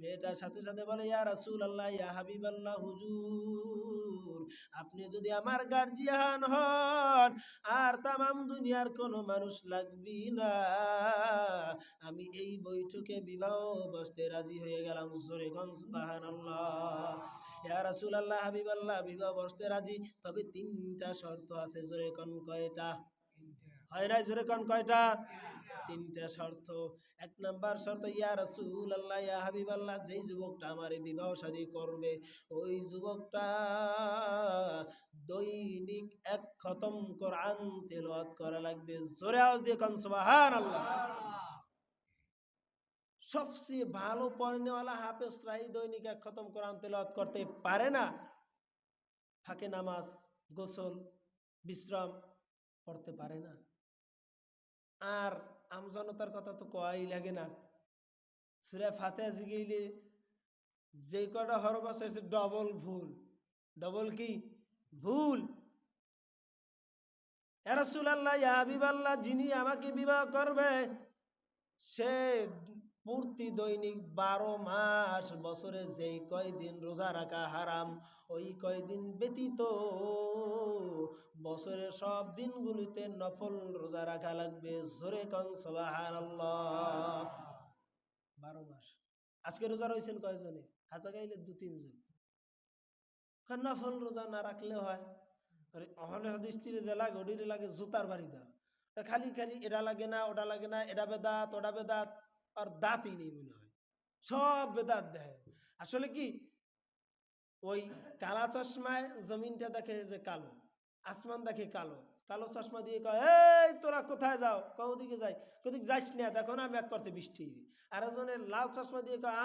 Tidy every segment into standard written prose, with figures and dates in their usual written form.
মেয়েটার সাথে সাথে বলে, ইয়া রাসূলুল্লাহ, ইয়া হাবিবাল্লাহ, হুজুর আপনি যদি আমার গার্জিয়ান হন আর তামাম দুনিয়ার কোনো মানুষ লাগবি না, আমি এই বৈঠকে বিবাহ বসতে রাজি হয়ে গেলাম। জোরে কোন সুবহানাল্লাহ। ইয়া রাসূলুল্লাহ, হাবিবাল্লাহ, বিবাহ বসতে রাজি, তবে তিনটা শর্ত আছে। জোরে কোন কয়টা? হয় নাই? জোরে কোন কয়টা? তিনটা শর্ত। এক নাম্বার শর্ত, ইয়া রাসূলুল্লাহ, ইয়া হাবিবাল্লাহ, যেই যুবকটা আমারে বিবাহ শাদী করবে ওই যুবকটা দৈনিক এক খতম কোরআন তেলাওয়াত করা লাগবে। জোরে আওয়াজ দিয়ে কোন সুবহানাল্লাহ। সবচেয়ে ভালো পড়নেওয়ালা হাফেজরাই দৈনিক এক খতম কোরআন তেলাওয়াত করতে পারে না, ফাঁকে নামাজ, গোসল, বিশ্রাম পড়তে পারে না। আর আমজনতার কথা তো কয়াই লাগে না। সূরা ফাতিহা জিগাইলে যে কটা হরফ আছে ডবল ভুল। ডবল কি? ভুল। ইয়া রাসূলুল্লাহ, ইয়া হাবিবাল্লাহ, যিনি আমাকে বিবাহ করবে সে পূর্তি দৈনিক 12 মাস বছরে যেই কয়দিন রোজা রাখা হারাম ওই কয়দিন ব্যতীত বছরের সব দিনগুলিতে নফল রোজা রাখা লাগবে। জোরে কোন সুবহানাল্লাহ। 12 মাস। আজকে রোজা রয়েছেন কয়জনে? হাজা গাইলে 2-3 জন। নফল রোজা না রাখলে হয়? অহলে হাদিস টিরে যে লাগে ওডিরে লাগে জুতার বাড়ি দাও। খালি খালি এটা লাগে না, ওটা লাগে না, এটা বেদাত, ওটা বেদাত, আর দাঁতই নেই মনে হয়, সব বেদাত দেয়। আসলে কি ওই কালা চশমায় জমিনটা দেখে যে কালো, আসমান দেখে কালো, কালো চশমা দিয়ে কয়, এই তোরা কোথায় যাও? ওদিকে যাই। কোদিক যাইস না, দেখো না মেঘ করছে বৃষ্টি। আর একজনের লাল চশমা দিয়ে কয়,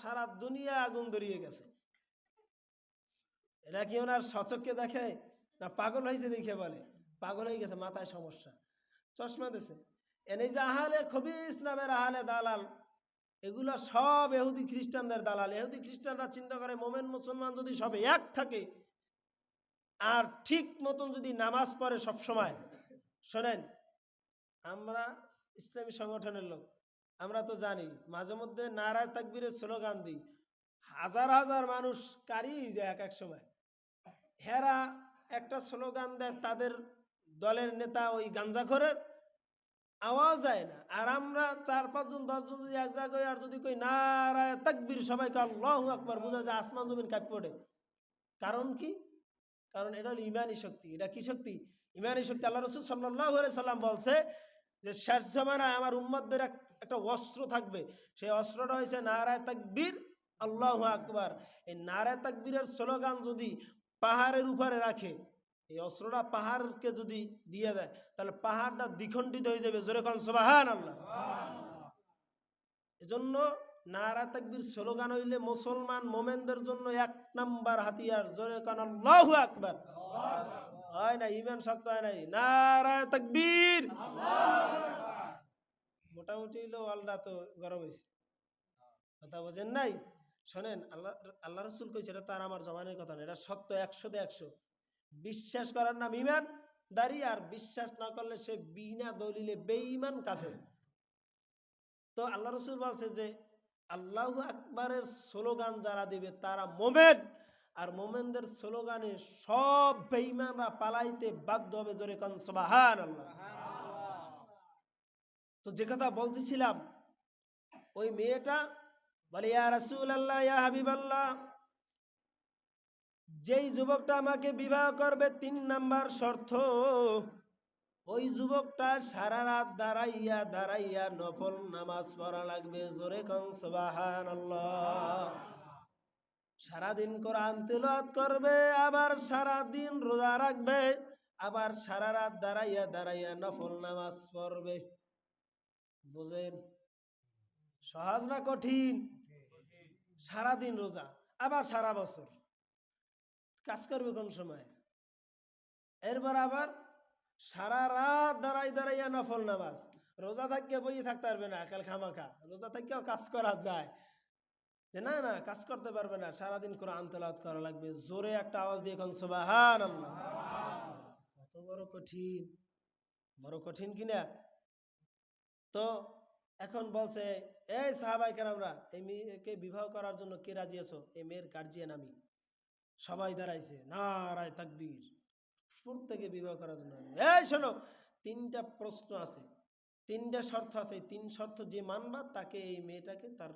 সারা দুনিয়া আগুন ধরিয়ে গেছে। এটা কি ওনার সচককে দেখে না পাগল হয়েছে দেখে বলে? পাগল হয়ে গেছে, মাথায় সমস্যা, চশমা দিছে। এনে যে আহলে খবিস নামের আহলে দালাল, এগুলো সব ইহুদি খ্রিস্টানদের দালাল। ইহুদি খ্রিস্টানরা চিন্তা করে মোমেন মুসলমান যদি সব এক থাকে আর ঠিক মতন যদি নামাজ পড়ে সব সময়। শোনেন, আমরা ইসলামী সংগঠনের লোক, আমরা তো জানি মাঝে মধ্যে নারায়ে তাকবীরের স্লোগান দিই, হাজার হাজার মানুষ কারিয়ে যায় এক এক সময়। হেরা একটা স্লোগান দেয়, তাদের দলের নেতা ওই গাঞ্জাখোরের আওয়াজ যায় না। আর আমরা 4-5 জন 10 জন যদি এক জায়গায় আর যদি কই নারায়ে তাকবীর, সবাইকে আল্লাহু আকবার, বোঝা যায় আসমান জমিন কাঁপে ওঠে। কারণ কি? কারণ এটা হলো ইমানি শক্তি। এটা কি শক্তি? ইমানি শক্তি। আল্লাহ রাসূল সাল্লাল্লাহু আলাইহি সাল্লাম বলছে যে শেষ জামানায় আমার উম্মতদের একটা অস্ত্র থাকবে, সেই অস্ত্রটা হয়েছে নারায়ে তাকবীর, আল্লাহু আকবার। এই নারায়ে তাকবীরের স্লোগান যদি পাহাড়ের উপরে রাখে, এই অস্ত্রটা পাহাড়কে যদি দিয়ে দেয় তাহলে পাহাড়টা দ্বিখণ্ডিত হয়ে যাবে। জোরে কোন সুবহানাল্লাহ। এজন্য নারায়ে তাকবীর স্লোগান হইলে মুসলমান মোমেনদের জন্য 1 নাম্বার হাতিয়ার। জোরে কোন আল্লাহু আকবার। হয় না, ইমান শক্ত হয় নাই। নারায়ে তাকবীর। মোটামুটি হইলো ওয়ালটা তো গরম হয়েছে, কথা বোঝেন নাই? শোনেন, আল্লাহ রাসূল কইছে, এটা তার আমার জবানের কথা না, এটা সত্য, 100-তে 100। বিশ্বাস করার নাম ইমান দাঁড়িয়ে, আর বিশ্বাস না করলে সে বিনা দলিলে বেঈমান কাফের। তো আল্লাহ রাসূল বলছে যে আল্লাহু আকবারের স্লোগান যারা দিবে তারা মোমেন, আর মোমেনদের স্লোগানে সব বেঈমানরা পালাইতে বাধ্য হবে। জোরে কোন সুবহানাল্লাহ। তো যে কথা বলতেছিলাম, ওই মেয়েটা বলে, ইয়া রাসূলুল্লাহ, ইয়া হাবিবাল্লাহ, যেই যুবকটা আমাকে বিবাহ করবে 3 নাম্বার শর্ত, ওই যুবকটা সারা রাত দাঁড়াইয়া দাঁড়াইয়া নফল নামাজ পড়া লাগবে। জোরে কোন সুবহানাল্লাহ। সারাদিন কোরআন তেলাওয়াত করবে, আবার সারাদিন রোজা রাখবে, আবার সারা রাত দাঁড়াইয়া দাঁড়াইয়া নফল নামাজ পড়বে। বুঝেন সহজ না কঠিন? সারাদিন রোজা, আবার সারা বছর কাজ করবে কোন সময়? এরপর আবার সারা রাত দাঁড়াই দাঁড়াইয়া নফল নামাজ। রোজা থাকিয়া বই থাকতে পারবে না, কাল খামাখা। রোজা থাকিয়াও কাজ করা যায় যে না না, কাজ করতে পারবে না, সারাদিন কোরআন তেলাওয়াত করা লাগবে। জোরে একটা আওয়াজ দিয়ে কোন সুবহানাল্লাহ। কত বড় কঠিন, বড় কঠিন কিনা? তো এখন বলছে, এই সাহাবায়ে কেরামরা, এই মেয়েকে বিবাহ করার জন্য কে রাজি আছো? এই মেয়ের গার্জিয়ান আমি। সবাই দাঁড়াইছে, নারায়ে তাকবীর, প্রত্যেকে বিবাহ করার জন্য। এই শোনো, 3টা প্রশ্ন আছে, 3টা শর্ত আছে, এই 3 শর্ত যে মানবা তাকে, এই মেয়েটাকে তার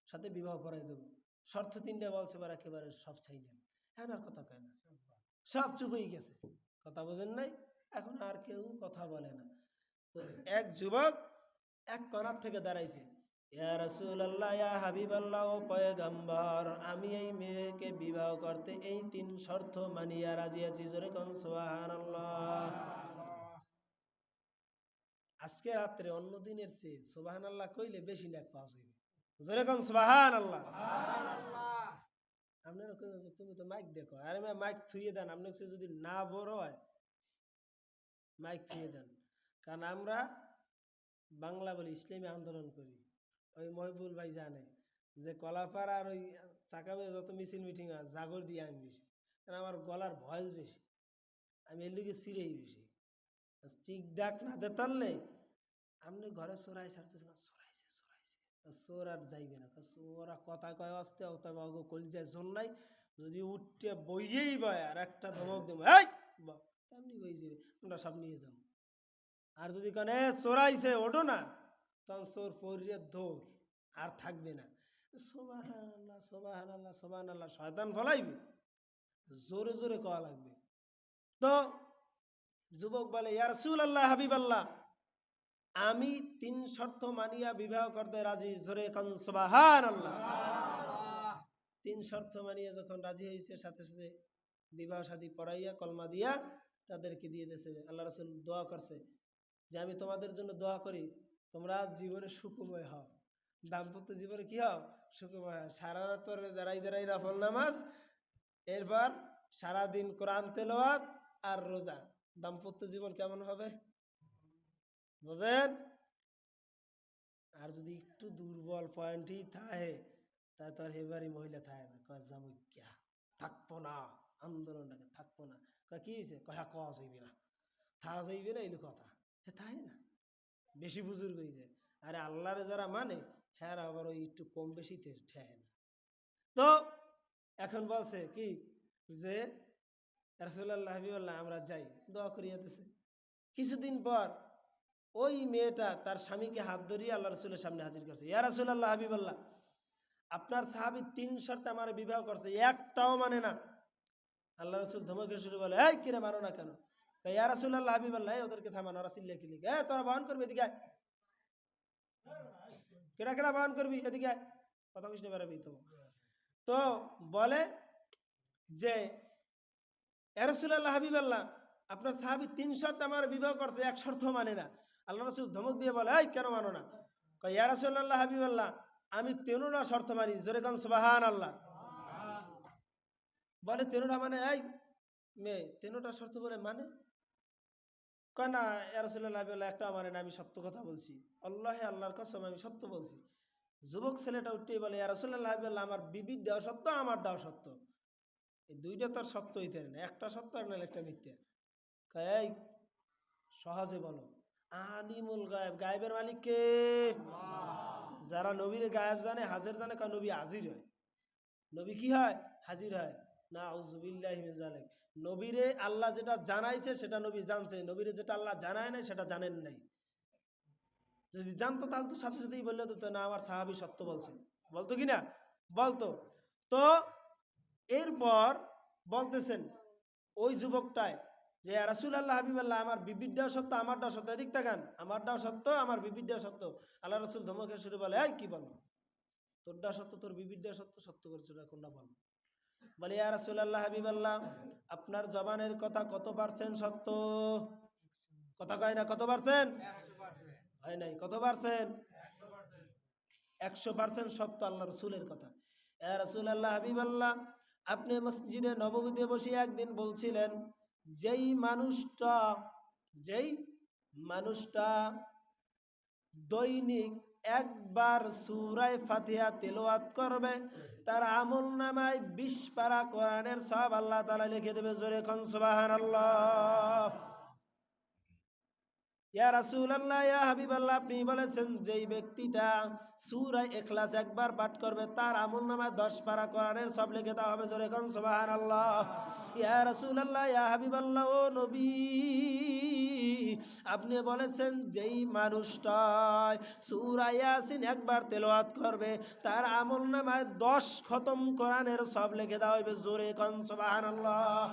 সাথে বিবাহ করাই দেবো। শর্ত 3টা বলছে, এবার একেবারে সব ছাই নেন। এখন আর কথা কয় না, সব চুপ হয়ে গেছে। কথা বোঝেন নাই? এখন আর কেউ কথা বলে না। তো এক যুবক এক কোণার থেকে দাঁড়াইছে, ইয়া রাসূলুল্লাহ, ইয়া হাবিবাল্লাহ, ও পয়গম্বর, আমি এই মেয়েকে বিবাহ করতে এই 3 শর্ত মানিয়া রাজি আছি। জোরে কোন সুবহানাল্লাহ। আজকে রাত্রে অন্য দিনের চেয়ে সুবহানাল্লাহ কইলে বেশি নেক পাওয়া যাবে। জোরে কোন সুবহানাল্লাহ। আপনারা কইবেন যে তুমি তো মাইক দেখো, আরে মাইক থুইয়ে দেন, আপনার কাছে যদি না বড় হয় মাইক থুইয়ে দেন। কারণ আমরা বাংলা বলি, ইসলামী আন্দোলন করি। ওই মহিবুল ভাই জানে যে কলাপাড়া আর ওই চাকাবে যত মিছিল মিটিং হয় জাগর দিয়ে আমি বেশি, কারণ আমার গলার ভয়েস বেশি, আমি এর লিগে চিরেই বেশি। চিক ডাক না দে তারলে আপনি ঘরে চোরাই ছাড়তেছেন, চোরাইছে চোরাইছে, চোর আর যাইবে না। ওরা কথা কয় আসতে তবে অগো কলিজায় জোর নাই, যদি উঠতে বইয়েই বয় আর একটা ধমক দেবো, এই তেমনি হয়ে যাবে, আমরা সব নিয়ে যাবো। আর যদি কানে চোরাইছে ওঠো না, তখন চোর পরিয়ে দৌড়, আর থাকবে না। সুবহানাল্লাহ সুবহানাল্লাহ সুবহানাল্লাহ, শয়তান ফলাইবে, জোরে জোরে কওয়া লাগবে। তো যুবক বলে, ইয়া রাসূলুল্লাহ, হাবিবাল্লাহ, আমি 3 শর্ত মানিয়া বিবাহ করতে রাজি। জোরে কোন সুবহানাল্লাহ। 3 শর্ত মানিয়া যখন রাজি হয়েছে, সাথে সাথে বিবাহ শাদী পড়াইয়া কলমা দিয়া তাদেরকে দিয়ে দিয়েছে। আল্লাহ রাসূল দোয়া করছে যে আমি তোমাদের জন্য দোয়া করি, তোমরা জীবনে সুখময় হও, দাম্পত্য জীবনে কি হও? সুখময় হও। সারা রাত পরে দাঁড়াই দাঁড়াই নফল নামাজ, এরপর সারাদিন কোরআন তেলাওয়াত আর রোজা, দাম্পত্য জীবন কেমন হবে বোঝেন? আর যদি একটু দুর্বল পয়েন্টই থাকে, তা তো আর এবারই মহিলা থাকে না, কয় জামুকিয়া থাকবো না, আন্দোলনটাকে থাকবো না। কয় কি হয়েছে? কয় হ্যাঁ কওয়া যাইবে না, থাকা যাইবে না, এলো কথা। হ্যাঁ তাই না, বেশি বুজুর্গ হয়ে যায়। আরে আল্লাহরে যারা মানে, হ্যাঁ আবার ওই একটু কম বেশিতে ঠেহে না। তো এখন বলছে কি যে রাসূলুল্লাহ, হাবিবাল্লাহ, আমরা যাই, দোয়া করিয়া দিছে। কিছুদিন পর ওই মেয়েটা তার স্বামীকে হাত ধরিয়ে আল্লাহ রসুলের সামনে হাজির করছে। ইয়া রাসূলুল্লাহ, হাবিবাল্লাহ, আপনার সাহাবী 3 শর্তে আমার বিবাহ করছে, একটাও মানে না। আল্লাহ রসুল ধমকে শুরু বলে, এই কিরে মানো না কেন? ইয়া রাসূলুল্লাহ, হাবিবাল্লাহ, ওদেরকে থামানো, ওরা চিল্লে কি লিখে, তোরা বহন করবি, এদিকে আয়। কেডা কেডা বহন করবি, এদিকে আয়, কথা কইস না, বেরাবি তো। তো বলে যে ইয়া রাসূলুল্লাহ, হাবিবাল্লাহ, আপনার সাহাবী 3 শর্তে আমার বিবাহ করছে, এক শর্ত মানে না। আল্লাহ রসুল ধমক দিয়ে বলে, এই কেন মানো না? ইয়া রাসূলুল্লাহ, হাবিবাল্লাহ, আমি 13টা শর্ত মানি। জোরে কোন সুবহানাল্লাহ। বলে 13টা মানে? এই মেয়ে 13টা শর্ত বলে মানে? কয় না ইয়া রাসূলুল্লাহ, হাবিবাল্লাহ, একটা মানে না, আমি সত্য কথা বলছি, আল্লাহে আল্লাহর কসম, আমি সত্য বলছি। যুবক ছেলেটা উঠতেই বলে, ইয়া রাসূলুল্লাহ, হাবিবাল্লাহ, আমার বিবির দেওয়া সত্য, আমার দেওয়া সত্য, এই দুইটা তো আর সত্য হইতে না, একটা সত্য আর নাহলে একটা মিথ্যা। কয় এই সহজে বলো, আলিমুল গায়েব, গায়েবের মালিক কে? যারা নবীরে গায়েব জানে, হাজির জানে, কয় নবী হাজির হয়। নবী কি হয়? হাজির হয়। নাউযুবিল্লাহি মিন যালিক। নবীরে আল্লাহ যেটা জানাইছে সেটা নবী জানছে, নবীরে যেটা আল্লাহ জানায় নাই সেটা জানেন নাই। যদি জানতো তাহলে তো সাথে সাথেই বললে তো, না আমার সাহাবী সত্য বলছে, বলতো কি না? বলতো। তো এরপর বলতেছেন ওই যুবকটায় যে ইয়া রাসূলুল্লাহ, হাবিবাল্লাহ, আমার বিবিরটাও সত্য, আমারটাও সত্য, এদিক তাকান, আমারটাও সত্য, আমার বিবিরটাও সত্য। আল্লাহ রাসূল ধমকে শুরু বলে, এই কি বলো, তোরটা সত্য, তোর বিবিরটা সত্য, সত্য করছো না কোনটা বল? বলে, ইয়া রাসূলুল্লাহ, হাবিবাল্লাহ, আপনার জবানের কথা কত পার্সেন্ট সত্য? কথা কয় না, কত পার্সেন্ট? হয় নাই, কত পার্সেন্ট? 100% সত্য আল্লাহ রসুলের কথা। ইয়া রাসূলুল্লাহ, হাবিবাল্লাহ, আপনি মসজিদে নববীতে বসে একদিন বলছিলেন, যেই মানুষটা যেই মানুষটা দৈনিক একবার সূরা ফাতিহা তেলাওয়াত করবে, তার আমলনামায় 20 পারা কোরআনের সওয়াব আল্লাহ তাআলা লিখে দেবে। জোরে কোন সুবহানাল্লাহ। ইয়া রাসূলুল্লাহ, ইয়া হাবিবাল্লাহ, আপনি বলেছেন যেই ব্যক্তিটা সূরা ইখলাস একবার পাঠ করবে তার আমলনামায় 10 পারা কোরআনের সব লিখে দেওয়া হবে। জোরে কোন সুবহানাল্লাহ। ইয়া রাসূলুল্লাহ, ইয়া হাবিবাল্লাহ, ও নবী, আপনি বলেছেন যেই মানুষটা সূরা ইয়াসিন একবার তেলাওয়াত করবে তার আমলনামায় 10 খতম কোরআনের সব লিখে দেওয়া হবে। জোরে কোন সুবহানাল্লাহ।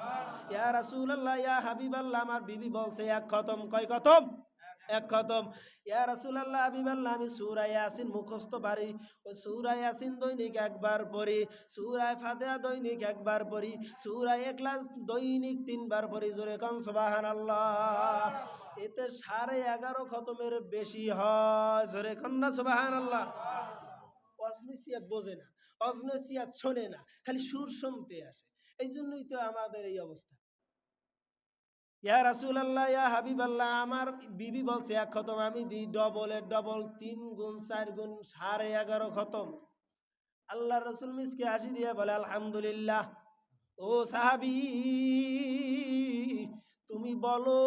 ইয়া রাসূলুল্লাহ, ইয়া হাবিবাল্লাহ, আমার বিবি বলছে এক খতম। কয় খতম? এক খতম। ইয়া রাসূলুল্লাহ, হাবিবাল্লাহ, আমি সূরা ইয়াসিন মুখস্থ পারি। ওই সূরা ইয়াসিন দৈনিক একবার পড়ি, সূরা ফাতিহা দৈনিক একবার পড়ি, সূরা ইখলাস দৈনিক 3 বার পড়ি। জোরে কোন সুবহানাল্লাহ। এতে 11.5 খতমের বেশি হয়। জোরে কোন না সুবহানাল্লাহ। অজনসিয়াত বোঝে না, অজনসিয়াত শোনে না, খালি সুর শুনতে আসে। এই জন্যই তো আমাদের এই অবস্থা। ইয়া রাসূলুল্লাহ, ইয়া হাবিবাল্লাহ, আমার বিবি বলছে এক খতম, আমি দিই ডবলের ডবল, 3 গুণ 4 গুণ 11.5 খতম। আল্লাহ রসুল মিসকে হাসি দিয়ে বলে আলহামদুলিল্লাহ। ও সাহাবী, তুমি বলো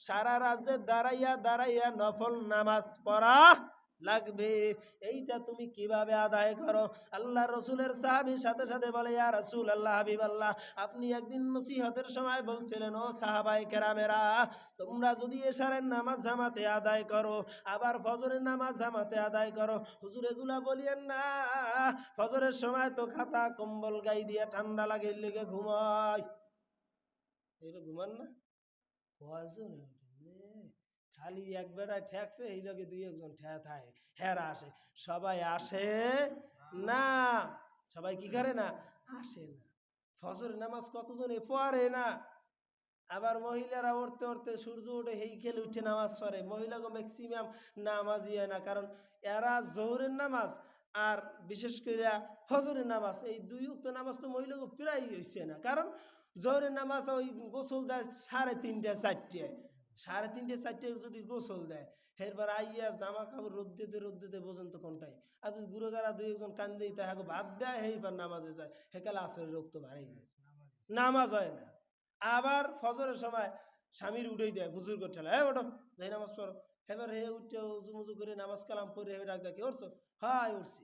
সারা রাজ্যে দাঁড়াইয়া দাঁড়াইয়া নফল নামাজ পড়া লাগবে, এইটা তুমি কিভাবে আদায় করো? আল্লাহ রসুলের সাহাবীর সাথে সাথে বলে ইয়া রাসূলুল্লাহ, হাবিবাল্লাহ, আপনি একদিন নসিহতের সময় বলছিলেন ও সাহাবায়ে কেরামেরা, তোমরা যদি এশারের নামাজ জামাতে আদায় করো আবার ফজরের নামাজ জামাতে আদায় করো, হুজুর এগুলা বলিয়েন না, ফজরের সময় তো খাতা কম্বল গাই দিয়ে ঠান্ডা লাগে লেগে ঘুমায়। এটা ঘুমান না? কয়জন খালি এক বেড়ায় ঠেকছে, এই লগে 2-1 ঠেয়া থাকে, হেরা আসে। সবাই আসে না, সবাই কি করে না, আসে না। ফজরের নামাজ কতজনে পড়ে না। আবার মহিলারা উঠতে উঠতে সূর্য উঠে হেই খেলে উঠে নামাজ পড়ে। মহিলাকে ম্যাক্সিমাম নামাজই হয় না, কারণ এরা জোহরের নামাজ আর বিশেষ করে ফজরের নামাজ, এই 2 ওয়াক্ত নামাজ তো মহিলাকে প্রায় হইছে না। কারণ জোহরের নামাজ ওই গোসল দেয় 3:30-4টায়, 3:30-4টায় যদি গোসল দেয়, এরপর আইয়া জামা কাপড় রোদ্দেতে পর্যন্ত কোনটাই, আর যদি গুঁড়ো গাড়া 2-1 কান্দেই তাই ভাত দেয়, এইবার নামাজে যায়, হেকালে আসরের রক্ত বাড়াই যায়, নামাজ হয় না। আবার ফজরের সময় স্বামীর উঠেই দেয়, বুজুর্গ ঠেলা, হ্যাঁ ওঠো যাই নামাজ পড়ো। এবার হে উঠে উজু মুজু করে নামাজ কালাম পড়ে হেবে ডাক দেখে উঠছো, হাই উঠছি।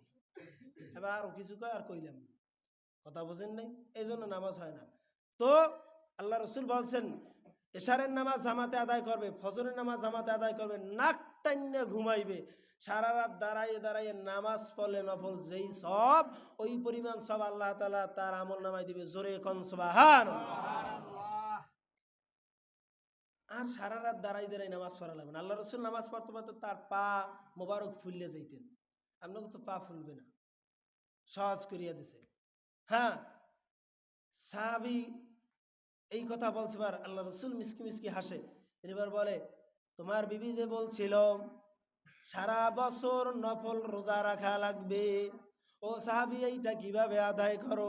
এবার আরো কিছু কয় আর কইলাম না, কথা বোঝেন নাই, এই জন্য নামাজ হয় না। তো আল্লাহ রসুল বলছেন এশারের নামাজ জামাতে আদায় করবে, ফজরের নামাজ জামাতে আদায় করবে, নাক টাইন্না ঘুমাইবে, সারা রাত দাঁড়াইয়ে দাঁড়াইয়ে নামাজ পড়লে নফল যেই সব, ওই পরিমাণ সব আল্লাহ তাআলা তার আমল নামায় দিবে। জোরে কোন সুবহানাল্লাহ। আর সারা রাত দাঁড়াই দাঁড়াই নামাজ পড়া লাগবে না। আল্লাহ রসুল নামাজ পড়তে পড়তে তার পা মোবারক ফুললে যাইতেন, আপনাকে তো পা ফুলবে না, সহজ করিয়া দিছে। হ্যাঁ, সাহাবী এই কথা বলছে, বার আল্লাহ রসুল মিসকি মিসকি হাসে, এবার বলে তোমার বিবি যে বলছিল সারা বছর নফল রোজা রাখা লাগবে, ও সাহাবী এইটা কিভাবে আদায় করো?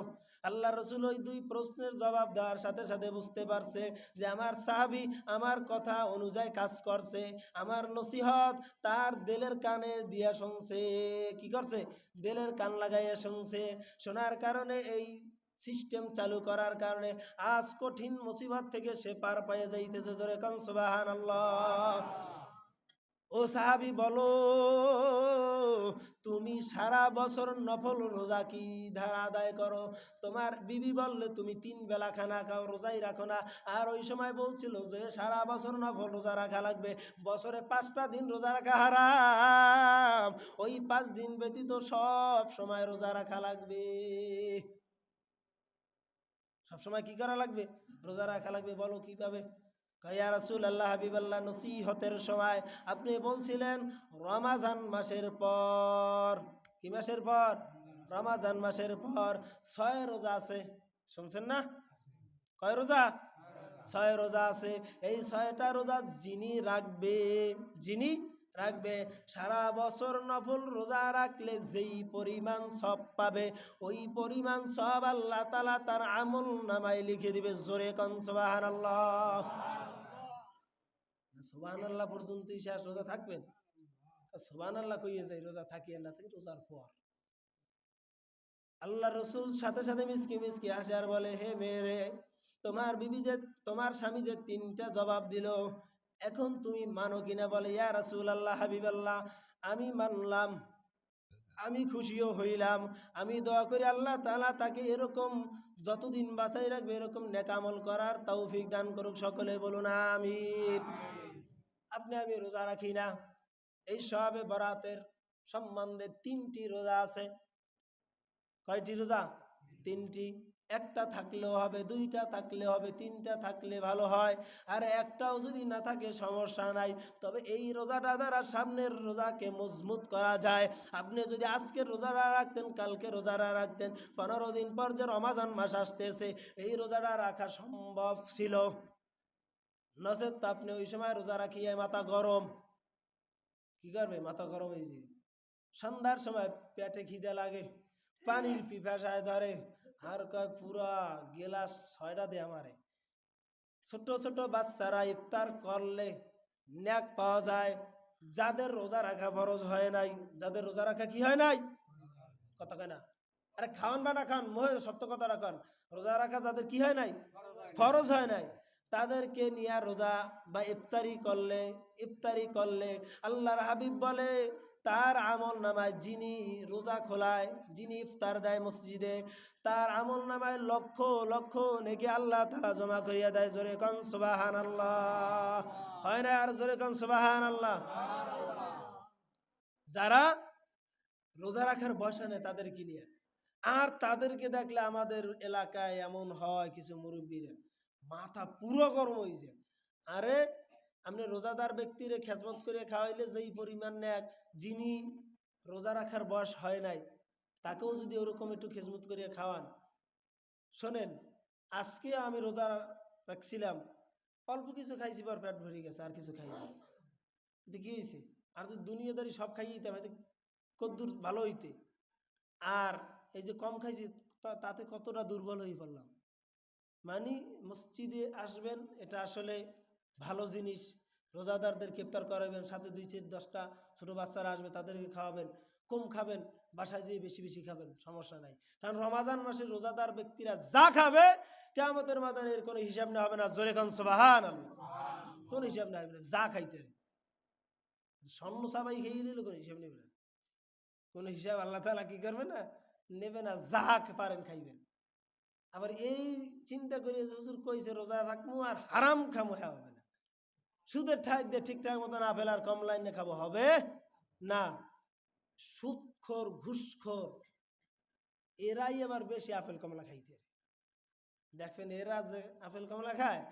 আল্লাহ রসুল ওই 2 প্রশ্নের জবাব দেওয়ার সাথে সাথে বুঝতে পারছে যে আমার সাহাবী আমার কথা অনুযায়ী কাজ করছে, আমার নসিহত তার দিলের কানে দিয়া শুনছে। কি করছে? দিলের কান লাগাইয়া শুনছে। শোনার কারণে এই সিস্টেম চালু করার কারণে আজ কঠিন মুসিবত থেকে সে পার পেয়ে যাইতেছে। জোরে কান সুবহানাল্লাহ। ও সাহাবী বলো, তুমি সারা বছর নফল রোজা কি ধারা আদায় করো? তোমার বিবি বললে তুমি 3 বেলা খানা খাও, রোজাই রাখো না। আর ওই সময় বলছিল যে সারা বছর নফল রোজা রাখা লাগবে, বছরে 5টা দিন রোজা রাখা হারাম, ওই 5 দিন ব্যতীত সব সময় রোজা রাখা লাগবে। সব সময় কি করা লাগবে? রোজা রাখা লাগবে। বলো কিভাবে? ইয়া রাসূলুল্লাহ, হাবিবাল্লাহ, নসিহতের সময় আপনি বলছিলেন রমাজান মাসের পর, কি মাসের পর? রমাজান মাসের পর 6 রোজা আছে, শুনছেন না? কয় রোজা? 6 রোজা আছে। এই 6টা রোজা যিনি রাখবে, যিনি রাখবে, সারা বছর নফল রোজা রাখলে যেই পরিমাণ সব পাবে, ওই পরিমাণ সব আল্লাহ তাআলা তার আমল নামায় লিখে দিবে। জোরে কোন সুবহানাল্লাহ। সুবহানাল্লাহ পর্যন্তই শেষ, রোজা থাকবেন? সুবহানাল্লাহ কইয়ে যাই, রোজা থাকিয়ে না থেকে রোজার পর। আল্লাহ রসুল সাথে সাথে মিসকি মিসকি হাসে আর বলে হে মেয়ে, তোমার বিবি যে, তোমার স্বামী যে 3টা জবাব দিল, এখন তুমি মানো কিনা বলে, ইয়া রাসূলুল্লাহ হাবিবাল্লাহ, আমি মানলাম, আমি খুশিও হইলাম, আমি দোয়া করি আল্লাহ তাআলা তাকে এরকম যতদিন বাঁচাই রাখবে এরকম নেক আমল করার তৌফিক দান করুক। সকলে বলুন আমিন। আপনি আমি রোজা রাখি না। এই শবে বরাতের সম্বন্ধে 3টি রোজা আছে। কয়টি রোজা? 3টি। একটা থাকলেও হবে, 2টা থাকলে হবে, 3টা থাকলে ভালো হয়। আর একটাও যদি না থাকে সমস্যা নাই, তবে এই রোজাটা দ্বারা সামনের রোজাকে মজবুত করা যায়। আপনি যদি আজকের রোজাটা রাখতেন, কালকে রোজাটা রাখতেন, 15 দিন পর যে রমাজান মাস আসতেছে এই রোজাটা রাখা সম্ভব ছিল। নচেত তো আপনি ওই সময় রোজা রাখিয়ে মাথা গরম, কি করবে? মাথা গরম হয়েছে, সন্ধ্যার সময় পেটে খিদে লাগে, পানির পিপাসায় ধরে, আর কয় পুরা গেলাস 6টা দে আমারে। ছোট ছোট বাচ্চারা ইফতার করলে নেক পাওয়া যায়, যাদের রোজা রাখা ফরজ হয় নাই, যাদের রোজা রাখা কি হয় নাই, কথা কয় না, আরে খাওয়ান বা না খান, মহে সত্য কথা রাখান, রোজা রাখা যাদের কি হয় নাই, ফরজ হয় নাই, তাদেরকে নিয়ে রোজা বা ইফতারি করলে আল্লাহর হাবিব বলে তার আমল নামায়, যিনি রোজা খোলায়, যিনি ইফতার দেয় মসজিদে, তার আমল নামায় লক্ষ লক্ষ নেকি আল্লাহ তাআলা জমা করিয়া দেয়। জোরে কোন সুবহানাল্লাহ। হয় না? আর জোরে কোন সুবহানাল্লাহ। যারা রোজা রাখার বয়স হয় না তাদেরকে নিয়ে, আর তাদেরকে দেখলে আমাদের এলাকায় এমন হয় কিছু মুরব্বীরা মাথা পুরো গরম হয়ে যায়। আরে আপনি রোজাদার ব্যক্তিরে খেজমত করে খাওয়াইলে যেই পরিমাণ নেক, যিনি রোজা রাখার বয়স হয় নাই তাকেও যদি ওরকম একটু খেজমত করে খাওয়ান। শোনেন, আজকে আমি রোজা রাখছিলাম, অল্প কিছু খাইছি, পর পেট ভরে গেছে, আর কিছু খাইনি। এতে কি হয়েছে? আর যদি দুনিয়াদারি সব খাইয়ে দিতাম হয়তো কদ্দুর ভালো হইতে। আর এই যে কম খাইছি তাতে কতটা দুর্বল হয়ে পড়লাম। মানে মসজিদে আসবেন, এটা আসলে ভালো জিনিস। রোজাদারদেরকে ইফতার করাবেন, সাথে 2-10টা ছোট বাচ্চারা আসবে তাদেরকে খাওয়াবেন। কম খাবেন, বাসায় যেয়ে বেশি বেশি খাবেন, সমস্যা নাই। কারণ রমাজান মাসে রোজাদার ব্যক্তিরা যা খাবে কিয়ামতের মাদানে এর কোনো হিসাব না হবে না। জোরে কান সুবহানাল্লাহ। কোন হিসাব না হবে না, যা খাইতে স্বর্ণ সাবাই খেয়ে নিলে কোনো হিসাব নেবে না, কোনো হিসাব আল্লাহ তাআলা কি করবে না, নেবে না, যা পারেন খাইবেন। আবার এই চিন্তা করে যে হুজুর কইছে রোজা থাকবো আর হারাম খামো, হ্যাঁ হবে না। সুদের ঠাই দিয়ে ঠিকঠাক মতন আপেল আর কমলা এনে খাবো, হবে না। সুদখোর, ঘুষখোর, এরাই আবার বেশি আপেল কমলা খাইতে। দেখবেন এরা যে আপেল কমলা খায়,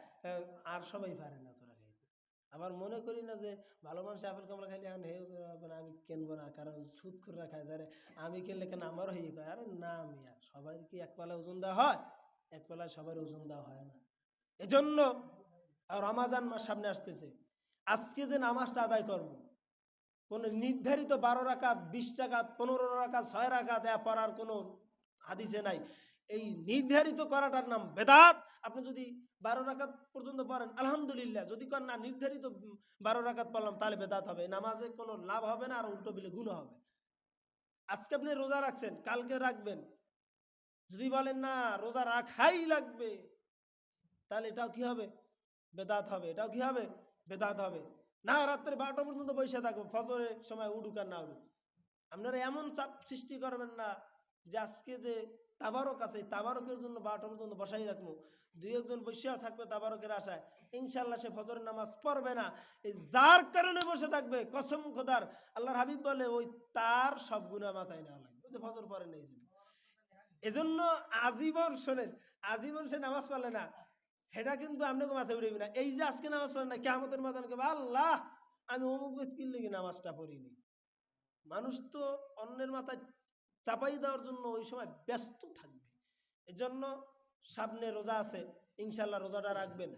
আর সবাই পারে না তোরা খাইতে। আবার মনে করি না যে ভালো মানুষ আপেল কমলা খাইলে এখন হেউ আমি কিনবো না, কারণ সুদখোররা খায়, যারে আমি কিনলে কেন আমারও হয়ে পায়। আরে না মিয়া, সবাই কি এক পালা ওজন দেওয়া হয়? এক পালায় সবার ওজন দেওয়া হয় না। এজন্য রমাজান মাস সামনে আসতেছে, আজকে যে নামাজটা আদায় করব, কোন নির্ধারিত 12 রাকাত, 20 রাকাত, 15 রাকাত, 6 রাকাত পড়ার কোনো হাদিসে নাই। এই নির্ধারিত করাটার নাম বেদাত। আপনি যদি 12 রাকাত পর্যন্ত পড়েন আলহামদুলিল্লাহ, যদি করেন না নির্ধারিত 12 রাকাত পড়লাম তাহলে বেদাত হবে, নামাজে কোনো লাভ হবে না, আর উল্টো বিলে গুনাহ হবে। আজকে আপনি রোজা রাখছেন, কালকে রাখবেন, যদি বলেন না রোজা রাখাই লাগবে, তাহলে এটাও কি হবে? বেদাত হবে। এটাও কি হবে? বেদাত হবে। না রাত্রে 12টা পর্যন্ত বসে থাকবো, ফজরের সময় উঠুক আর না উঠুক। আপনারা এমন চাপ সৃষ্টি করবেন না যে আজকে যে তাবারক আছে, তাবারকের জন্য 12টা পর্যন্ত বসাই রাখবো, 2-1 জন বসেও থাকবে তাবারকের আশায়, ইনশাল্লাহ সে ফজরের নামাজ পড়বে না। এই যার কারণে বসে থাকবে, কসম খোদার, আল্লাহর হাবিব বলে ওই তার সব গুনাহ মাথায় নেওয়া লাগবে, ওই যে ফজর পড়ে নেই। এজন্য আজীবন, শোনেন, আজীবন সে নামাজ পড়লে না, সেটা কিন্তু আপনাকে মাথায় উঠেবি না। এই যে আজকে নামাজ পড়ে না, কিয়ামতের মাদান কে আল্লাহ আমি অমুক ব্যক্তির লেগে নামাজটা পড়িনি। মানুষ তো অন্যের মাথায় চাপাই দেওয়ার জন্য ওই সময় ব্যস্ত থাকবে। এজন্য সামনে রোজা আছে, ইনশাল্লাহ রোজাটা রাখবেন।